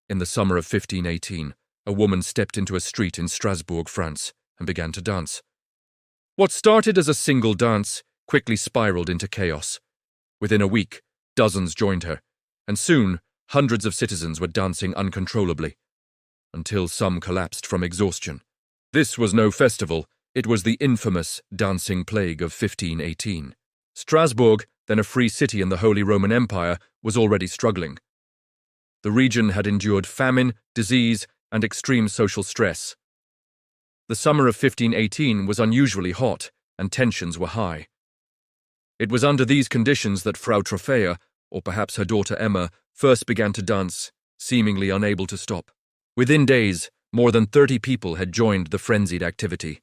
In the summer of 1518, a woman stepped into a street in Strasbourg, France, and began to dance. What started as a single dance quickly spiraled into chaos. Within a week, dozens joined her, and soon hundreds of citizens were dancing uncontrollably, until some collapsed from exhaustion. This was no festival, it was the infamous dancing plague of 1518. Strasbourg, then a free city in the Holy Roman Empire, was already struggling. The region had endured famine, disease, and extreme social stress. The summer of 1518 was unusually hot, and tensions were high. It was under these conditions that Frau Trophäa, or perhaps her daughter Emma, first began to dance, seemingly unable to stop. Within days, more than 30 people had joined the frenzied activity.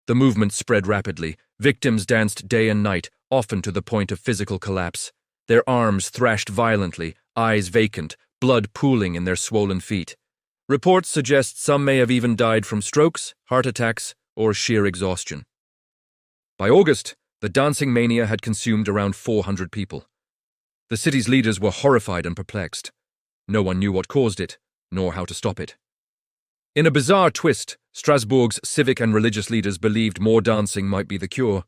The movement spread rapidly. Victims danced day and night, often to the point of physical collapse. Their arms thrashed violently, eyes vacant, blood pooling in their swollen feet. Reports suggest some may have even died from strokes, heart attacks, or sheer exhaustion. By August, the dancing mania had consumed around 400 people. The city's leaders were horrified and perplexed. No one knew what caused it, nor how to stop it. In a bizarre twist, Strasbourg's civic and religious leaders believed more dancing might be the cure.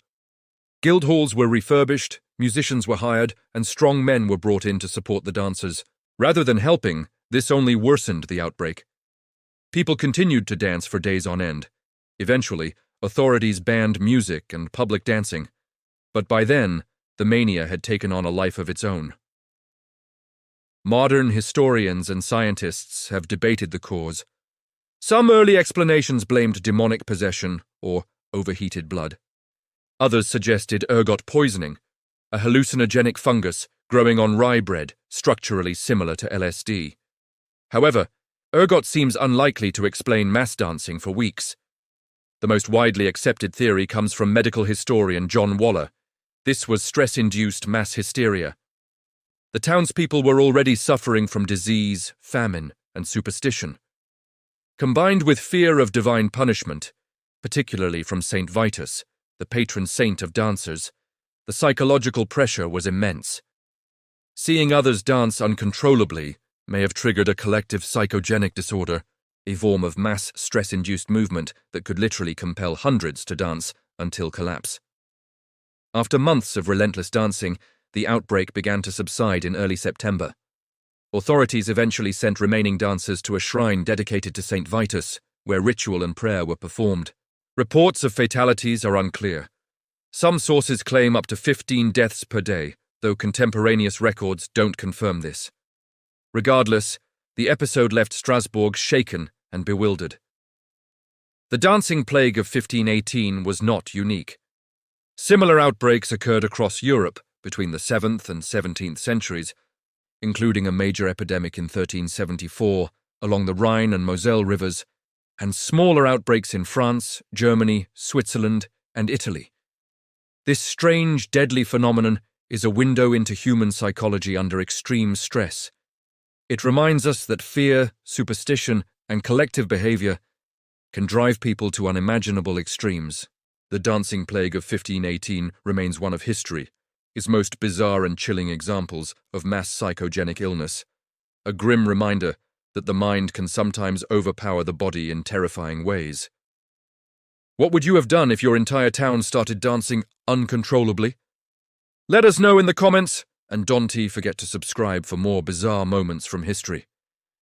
Guild halls were refurbished, musicians were hired, and strong men were brought in to support the dancers. Rather than helping, this only worsened the outbreak. People continued to dance for days on end. Eventually, authorities banned music and public dancing. But by then, the mania had taken on a life of its own. Modern historians and scientists have debated the cause. Some early explanations blamed demonic possession or overheated blood. Others suggested ergot poisoning, a hallucinogenic fungus growing on rye bread, structurally similar to LSD. However, ergot seems unlikely to explain mass dancing for weeks. The most widely accepted theory comes from medical historian John Waller. This was stress-induced mass hysteria. The townspeople were already suffering from disease, famine, and superstition. Combined with fear of divine punishment, particularly from Saint Vitus, the patron saint of dancers, the psychological pressure was immense. Seeing others dance uncontrollably may have triggered a collective psychogenic disorder, a form of mass stress-induced movement that could literally compel hundreds to dance until collapse. After months of relentless dancing, the outbreak began to subside in early September. Authorities eventually sent remaining dancers to a shrine dedicated to Saint Vitus, where ritual and prayer were performed. Reports of fatalities are unclear. Some sources claim up to 15 deaths per day, though contemporaneous records don't confirm this. Regardless, the episode left Strasbourg shaken and bewildered. The dancing plague of 1518 was not unique. Similar outbreaks occurred across Europe between the 7th and 17th centuries, including a major epidemic in 1374 along the Rhine and Moselle rivers, and smaller outbreaks in France, Germany, Switzerland, and Italy. This strange, deadly phenomenon is a window into human psychology under extreme stress. It reminds us that fear, superstition, and collective behavior can drive people to unimaginable extremes. The dancing plague of 1518 remains one of history, its most bizarre and chilling examples of mass psychogenic illness, a grim reminder that the mind can sometimes overpower the body in terrifying ways. What would you have done if your entire town started dancing uncontrollably? Let us know in the comments, and don't forget to subscribe for more bizarre moments from history.